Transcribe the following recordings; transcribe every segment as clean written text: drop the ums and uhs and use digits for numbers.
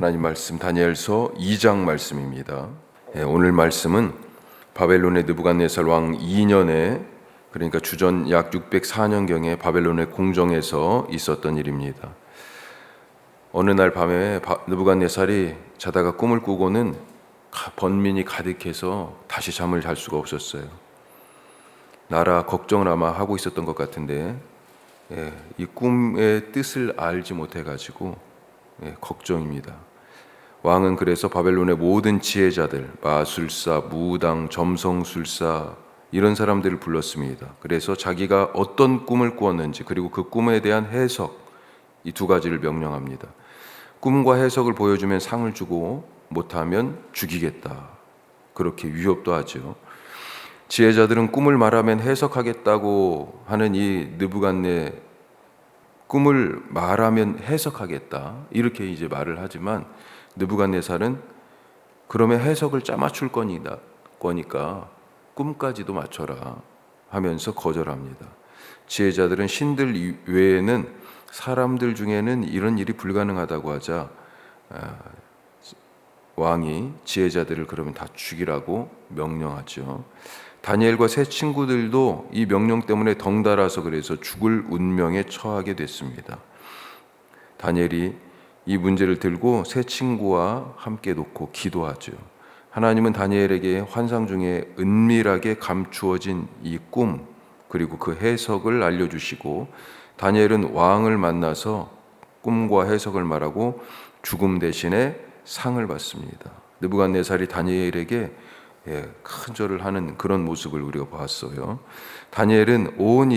하나님 말씀 다니엘서 2장 말씀입니다. 오늘 말씀은 바벨론의 느부갓네살 왕 2년에, 그러니까 주전 약 604년경에 바벨론의 궁정에서 있었던 일입니다. 어느 날 밤에 느부갓네살이 자다가 꿈을 꾸고는 번민이 가득해서 다시 잠을 잘 수가 없었어요. 나라 걱정을 아마 하고 있었던 것 같은데 이 꿈의 뜻을 알지 못해가지고 걱정입니다. 왕은 그래서 바벨론의 모든 지혜자들, 마술사, 무당, 점성술사 이런 사람들을 불렀습니다. 그래서 자기가 어떤 꿈을 꾸었는지 그리고 그 꿈에 대한 해석, 이 두 가지를 명령합니다. 꿈과 해석을 보여주면 상을 주고 못하면 죽이겠다, 그렇게 위협도 하죠. 지혜자들은 꿈을 말하면 해석하겠다고 하는 이 느부갓네, 꿈을 말하면 해석하겠다 이렇게 이제 말을 하지만 느부갓네살은 그러면 해석을 짜맞출 거니까 꿈까지도 맞춰라 하면서 거절합니다. 지혜자들은 신들 외에는 사람들 중에는 이런 일이 불가능하다고 하자 왕이 지혜자들을 그러면 다 죽이라고 명령하죠. 다니엘과 세 친구들도 이 명령 때문에 덩달아서 그래서 죽을 운명에 처하게 됐습니다. 다니엘이 이 문제를 들고 세 친구와 함께 놓고 기도하죠. 하나님은 다니엘에게 환상 중에 은밀하게 감추어진 이 꿈 그리고 그 해석을 알려주시고, 다니엘은 왕을 만나서 꿈과 해석을 말하고 죽음 대신에 상을 받습니다. 느부갓네살이 다니엘에게 큰 절을 하는 그런 모습을 우리가 봤어요. 다니엘은 온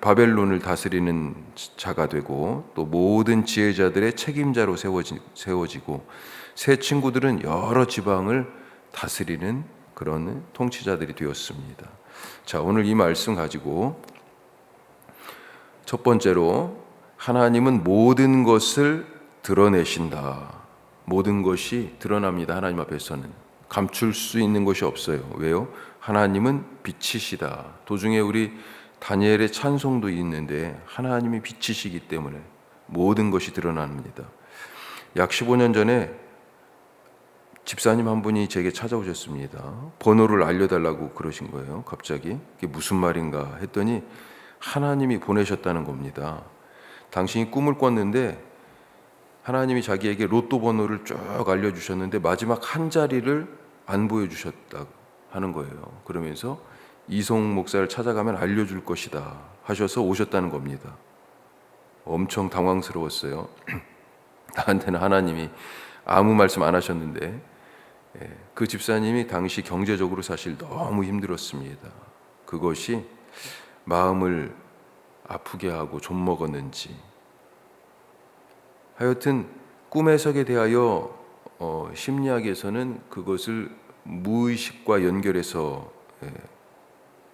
바벨론을 다스리는 자가 되고 또 모든 지혜자들의 책임자로 세워지고, 세 친구들은 여러 지방을 다스리는 그런 통치자들이 되었습니다. 자, 오늘 이 말씀 가지고 첫 번째로, 하나님은 모든 것을 드러내신다. 모든 것이 드러납니다. 하나님 앞에서는 감출 수 있는 것이 없어요. 왜요? 하나님은 빛이시다. 도중에 우리 다니엘의 찬송도 있는데 하나님이 빛이시기 때문에 모든 것이 드러납니다. 약 15년 전에 집사님 한 분이 제게 찾아오셨습니다. 번호를 알려달라고 그러신 거예요. 갑자기 이게 무슨 말인가 했더니 하나님이 보내셨다는 겁니다. 당신이 꿈을 꿨는데 하나님이 자기에게 로또 번호를 쭉 알려주셨는데 마지막 한 자리를 안 보여주셨다고 하는 거예요. 그러면서 이송 목사를 찾아가면 알려줄 것이다 하셔서 오셨다는 겁니다. 엄청 당황스러웠어요. 나한테는 하나님이 아무 말씀 안 하셨는데, 그 집사님이 당시 경제적으로 사실 너무 힘들었습니다. 그것이 마음을 아프게 하고 좀먹었는지 하여튼 꿈 해석에 대하여 심리학에서는 그것을 무의식과 연결해서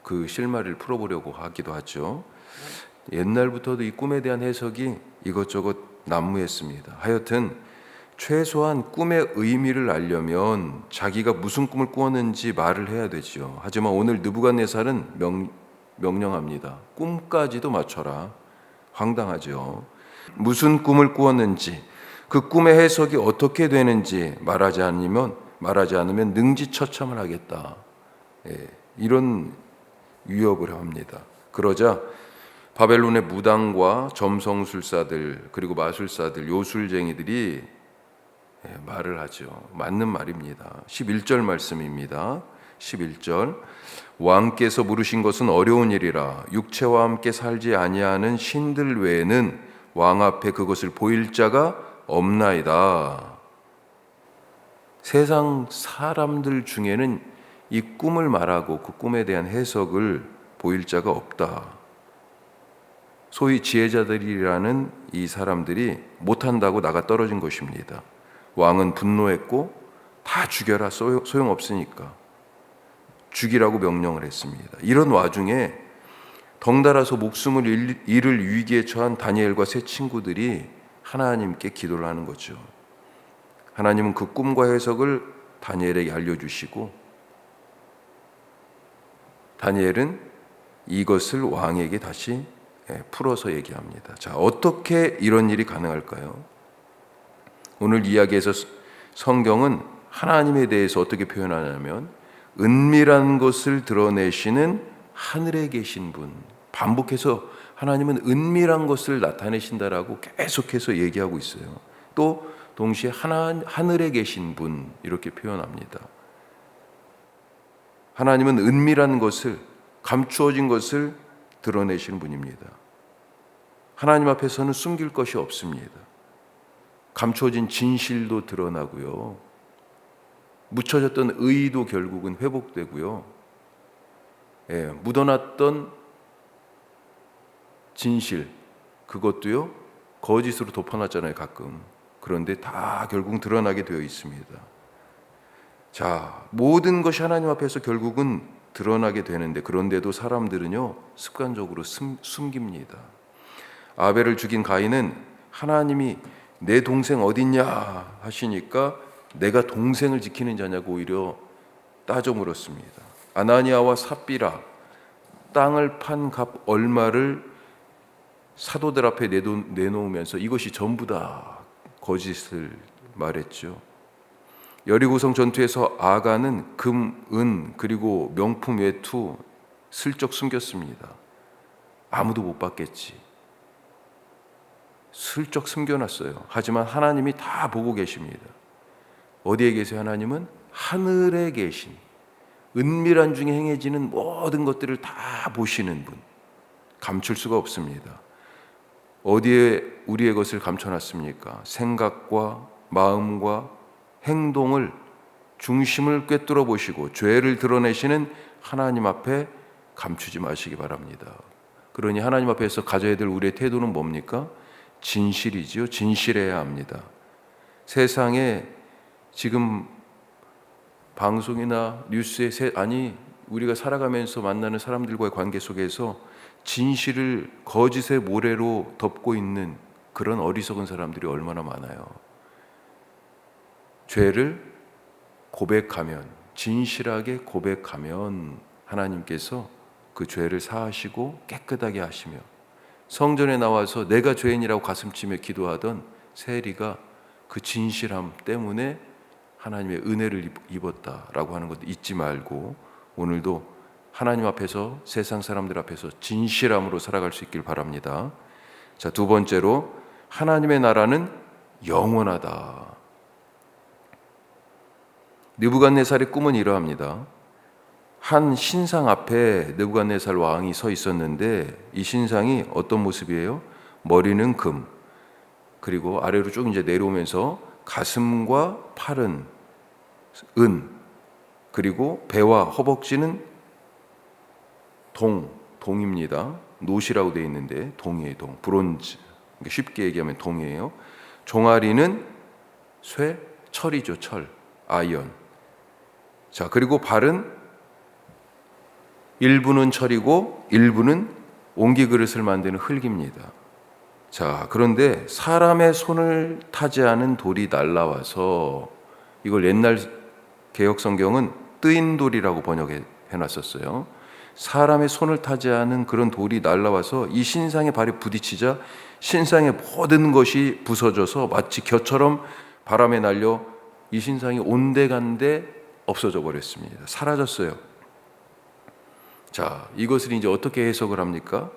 그 실마리를 풀어보려고 하기도 하죠. 옛날부터도 이 꿈에 대한 해석이 이것저것 난무했습니다. 하여튼 최소한 꿈의 의미를 알려면 자기가 무슨 꿈을 꾸었는지 말을 해야 되죠. 하지만 오늘 느부갓네살은 명령합니다. 꿈까지도 맞춰라. 황당하죠. 무슨 꿈을 꾸었는지, 그 꿈의 해석이 어떻게 되는지 말하지 않으면 능지처참을 하겠다. 이런 위협을 합니다. 그러자 바벨론의 무당과 점성술사들 그리고 마술사들, 요술쟁이들이 말을 하죠. 맞는 말입니다. 11절 말씀입니다. 11절, 왕께서 물으신 것은 어려운 일이라 육체와 함께 살지 아니하는 신들 외에는 왕 앞에 그것을 보일 자가 없나이다. 세상 사람들 중에는 이 꿈을 말하고 그 꿈에 대한 해석을 보일 자가 없다. 소위 지혜자들이라는 이 사람들이 못한다고 나가 떨어진 것입니다. 왕은 분노했고 다 죽여라, 소용없으니까 죽이라고 명령을 했습니다. 이런 와중에 덩달아서 목숨을 잃을 위기에 처한 다니엘과 세 친구들이 하나님께 기도를 하는 거죠. 하나님은 그 꿈과 해석을 다니엘에게 알려주시고, 다니엘은 이것을 왕에게 다시 풀어서 얘기합니다. 자, 어떻게 이런 일이 가능할까요? 오늘 이야기에서 성경은 하나님에 대해서 어떻게 표현하냐면 은밀한 것을 드러내시는 하늘에 계신 분, 반복해서 하나님은 은밀한 것을 나타내신다라고 계속해서 얘기하고 있어요. 또 동시에 하늘에 계신 분 이렇게 표현합니다. 하나님은 은밀한 것을, 감추어진 것을 드러내시는 분입니다. 하나님 앞에서는 숨길 것이 없습니다. 감추어진 진실도 드러나고요. 묻혀졌던 의도 결국은 회복되고요. 묻어놨던 진실, 그것도요, 거짓으로 덮어놨잖아요, 가끔. 그런데 다 결국 드러나게 되어 있습니다. 자, 모든 것이 하나님 앞에서 결국은 드러나게 되는데, 그런데도 사람들은요, 습관적으로 숨깁니다. 아벨을 죽인 가인은 하나님이 내 동생 어딨냐 하시니까 내가 동생을 지키는 자냐고 오히려 따져 물었습니다. 아나니아와 삽비라, 땅을 판 값 얼마를 사도들 앞에 내놓으면서 이것이 전부 다 거짓을 말했죠. 여리고성 전투에서 아간은 금, 은, 그리고 명품 외투 슬쩍 숨겼습니다. 아무도 못 봤겠지. 슬쩍 숨겨놨어요. 하지만 하나님이 다 보고 계십니다. 어디에 계세요? 하나님은 하늘에 계신, 은밀한 중에 행해지는 모든 것들을 다 보시는 분, 감출 수가 없습니다. 어디에 우리의 것을 감춰놨습니까? 생각과 마음과 행동을, 중심을 꿰뚫어 보시고 죄를 드러내시는 하나님 앞에 감추지 마시기 바랍니다. 그러니 하나님 앞에서 가져야 될 우리의 태도는 뭡니까? 진실이지요. 진실해야 합니다. 세상에 지금 방송이나 뉴스에 우리가 살아가면서 만나는 사람들과의 관계 속에서 진실을 거짓의 모래로 덮고 있는 그런 어리석은 사람들이 얼마나 많아요. 죄를 고백하면, 진실하게 고백하면 하나님께서 그 죄를 사하시고 깨끗하게 하시며, 성전에 나와서 내가 죄인이라고 가슴치며 기도하던 세리가 그 진실함 때문에 하나님의 은혜를 입었다라고 하는 것도 잊지 말고, 오늘도 하나님 앞에서, 세상 사람들 앞에서 진실함으로 살아갈 수 있길 바랍니다. 자, 두 번째로 하나님의 나라는 영원하다. 느부갓네살의 꿈은 이러합니다. 한 신상 앞에 느부갓네살 왕이 서 있었는데 이 신상이 어떤 모습이에요? 머리는 금, 그리고 아래로 쭉 이제 내려오면서 가슴과 팔은 은, 그리고 배와 허벅지는 동입니다. 노시라고 되어 있는데 동이에요. 동, 브론즈. 쉽게 얘기하면 동이에요. 종아리는 쇠, 철이죠. 철, 아이언. 자, 그리고 발은 일부는 철이고 일부는 옹기 그릇을 만드는 흙입니다. 자, 그런데 사람의 손을 타지 않은 돌이 날라와서, 이걸 옛날 개역 성경은 뜨인 돌이라고 번역해 놨었어요. 사람의 손을 타지 않은 그런 돌이 날라와서 이 신상의 발에 부딪히자 신상의 모든 것이 부서져서 마치 겨처럼 바람에 날려 이 신상이 온데간데 없어져 버렸습니다. 사라졌어요. 자, 이것을 이제 어떻게 해석을 합니까?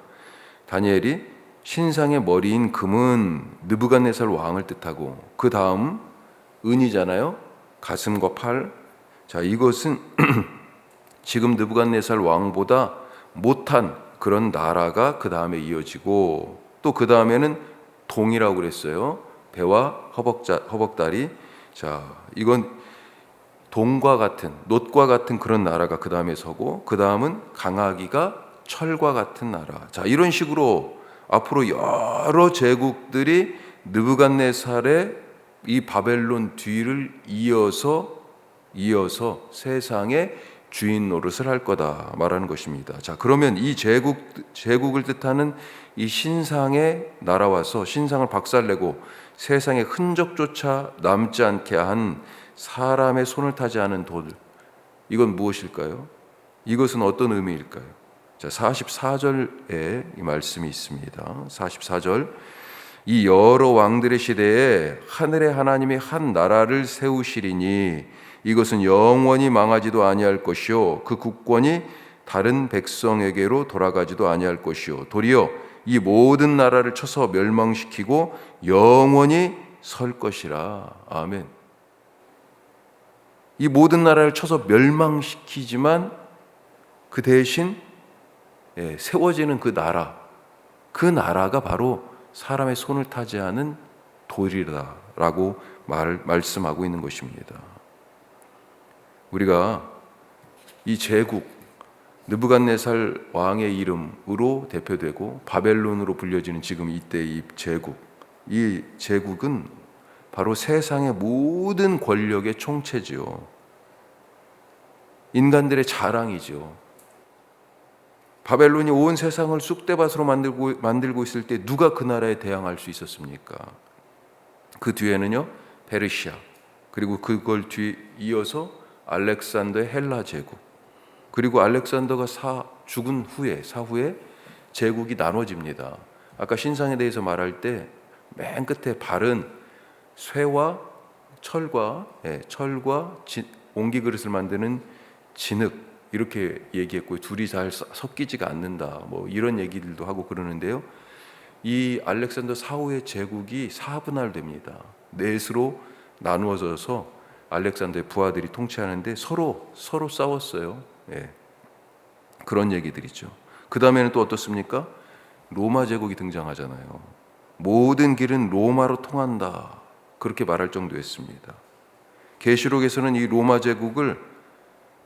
다니엘이 신상의 머리인 금은 느부갓네살 왕을 뜻하고, 그 다음 은이잖아요. 가슴과 팔. 자, 이것은 지금 느부갓네살 왕보다 못한 그런 나라가 그 다음에 이어지고, 또 그 다음에는 동이라고 그랬어요. 배와 허벅다리. 자, 이건 동과 같은, 놋과 같은 그런 나라가 그 다음에 서고, 그 다음은 강하기가 철과 같은 나라. 자, 이런 식으로 앞으로 여러 제국들이 느부갓네살의 이 바벨론 뒤를 이어서 세상의 주인 노릇을 할 거다 말하는 것입니다. 자, 그러면 이 제국을 뜻하는 이 신상의 날아와서 신상을 박살내고 세상에 흔적조차 남지 않게 한 사람의 손을 타지 않은 돌, 이건 무엇일까요? 이것은 어떤 의미일까요? 자, 44절에 이 말씀이 있습니다. 44절, 이 여러 왕들의 시대에 하늘의 하나님이 한 나라를 세우시리니 이것은 영원히 망하지도 아니할 것이요 그 국권이 다른 백성에게로 돌아가지도 아니할 것이요 도리어 이 모든 나라를 쳐서 멸망시키고 영원히 설 것이라. 아멘. 이 모든 나라를 쳐서 멸망시키지만 그 대신 세워지는 그 나라가 바로 사람의 손을 타지 않은 돌이라고 말씀하고 있는 것입니다. 우리가 이 제국 느부갓네살 왕의 이름으로 대표되고 바벨론으로 불려지는 지금 이때의 이 제국은 바로 세상의 모든 권력의 총체지요. 인간들의 자랑이죠. 바벨론이 온 세상을 쑥대밭으로 만들고 있을 때 누가 그 나라에 대항할 수 있었습니까? 그 뒤에는요, 페르시아, 그리고 그걸 이어서 알렉산더의 헬라 제국, 그리고 알렉산더가 죽은 사후에 제국이 나눠집니다. 아까 신상에 대해서 말할 때 맨 끝에 발은 쇠와 철과 옹기 그릇을 만드는 진흙 이렇게 얘기했고, 둘이 잘 섞이지가 않는다 뭐 이런 얘기들도 하고 그러는데요. 이 알렉산더 사후의 제국이 4분할됩니다. 넷으로 나누어져서 알렉산더의 부하들이 통치하는데 서로 싸웠어요. 그런 얘기들이죠. 그 다음에는 또 어떻습니까? 로마 제국이 등장하잖아요. 모든 길은 로마로 통한다 그렇게 말할 정도였습니다. 계시록에서는 이 로마 제국을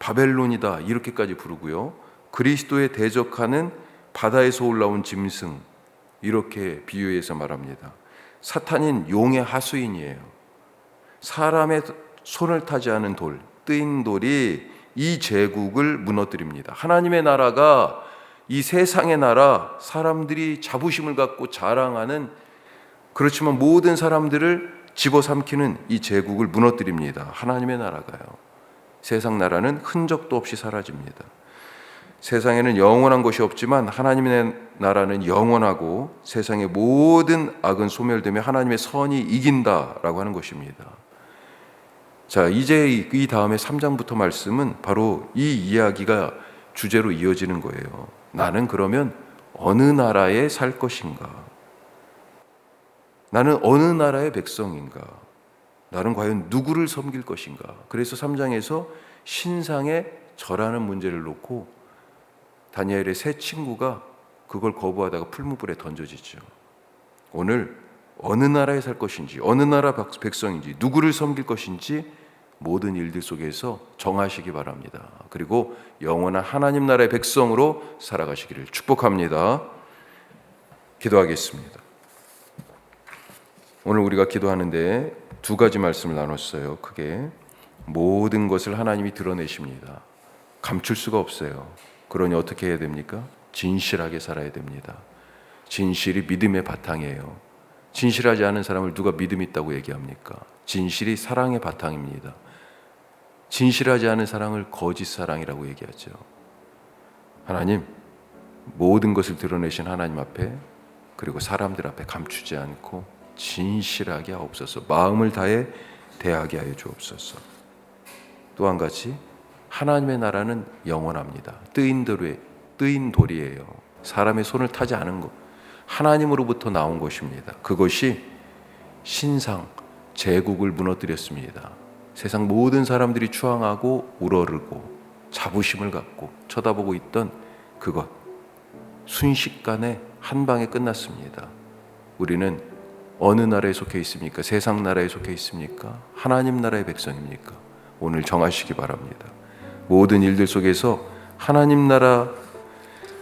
바벨론이다 이렇게까지 부르고요. 그리스도에 대적하는 바다에서 올라온 짐승 이렇게 비유해서 말합니다. 사탄인 용의 하수인이에요. 사람의 손을 타지 않은 뜨인 돌이 이 제국을 무너뜨립니다. 하나님의 나라가 이 세상의 나라, 사람들이 자부심을 갖고 자랑하는, 그렇지만 모든 사람들을 집어삼키는 이 제국을 무너뜨립니다. 하나님의 나라가요. 세상 나라는 흔적도 없이 사라집니다. 세상에는 영원한 것이 없지만 하나님의 나라는 영원하고 세상의 모든 악은 소멸되며 하나님의 선이 이긴다라고 하는 것입니다. 자, 이제 이 다음에 3장부터 말씀은 바로 이 이야기가 주제로 이어지는 거예요. 나는 그러면 어느 나라에 살 것인가? 나는 어느 나라의 백성인가? 나는 과연 누구를 섬길 것인가? 그래서 3장에서 신상에 절하는 문제를 놓고 다니엘의 세 친구가 그걸 거부하다가 풀무불에 던져지죠. 오늘 어느 나라에 살 것인지, 어느 나라 백성인지, 누구를 섬길 것인지 모든 일들 속에서 정하시기 바랍니다. 그리고 영원한 하나님 나라의 백성으로 살아가시기를 축복합니다. 기도하겠습니다. 오늘 우리가 기도하는데 두 가지 말씀을 나눴어요. 크게 모든 것을 하나님이 드러내십니다. 감출 수가 없어요. 그러니 어떻게 해야 됩니까? 진실하게 살아야 됩니다. 진실이 믿음의 바탕이에요. 진실하지 않은 사람을 누가 믿음 있다고 얘기합니까? 진실이 사랑의 바탕입니다. 진실하지 않은 사랑을 거짓 사랑이라고 얘기하죠. 하나님, 모든 것을 드러내신 하나님 앞에, 그리고 사람들 앞에 감추지 않고 진실하게 하옵소서. 마음을 다해 대하게 하여 주옵소서. 또 한 가지, 하나님의 나라는 영원합니다. 뜨인 돌이에요. 사람의 손을 타지 않은 것, 하나님으로부터 나온 것입니다. 그것이 신상, 제국을 무너뜨렸습니다. 세상 모든 사람들이 추앙하고 우러르고 자부심을 갖고 쳐다보고 있던 그것, 순식간에 한 방에 끝났습니다. 우리는 어느 나라에 속해 있습니까? 세상 나라에 속해 있습니까? 하나님 나라의 백성입니까? 오늘 정하시기 바랍니다. 모든 일들 속에서 하나님 나라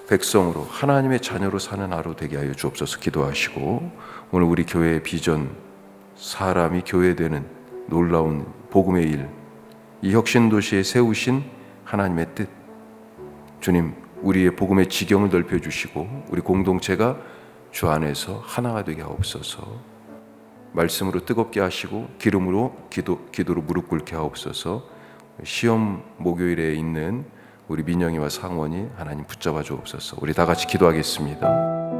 백성으로, 하나님의 자녀로 사는 하루 되게 하여 주옵소서. 기도하시고, 오늘 우리 교회의 비전, 사람이 교회되는 놀라운 복음의 일, 이 혁신도시에 세우신 하나님의 뜻, 주님, 우리의 복음의 지경을 넓혀주시고 우리 공동체가 주 안에서 하나가 되게 하옵소서. 말씀으로 뜨겁게 하시고 기름으로 기도로 무릎 꿇게 하옵소서. 시험 목요일에 있는 우리 민영이와 상원이 하나님 붙잡아 주옵소서. 우리 다 같이 기도하겠습니다.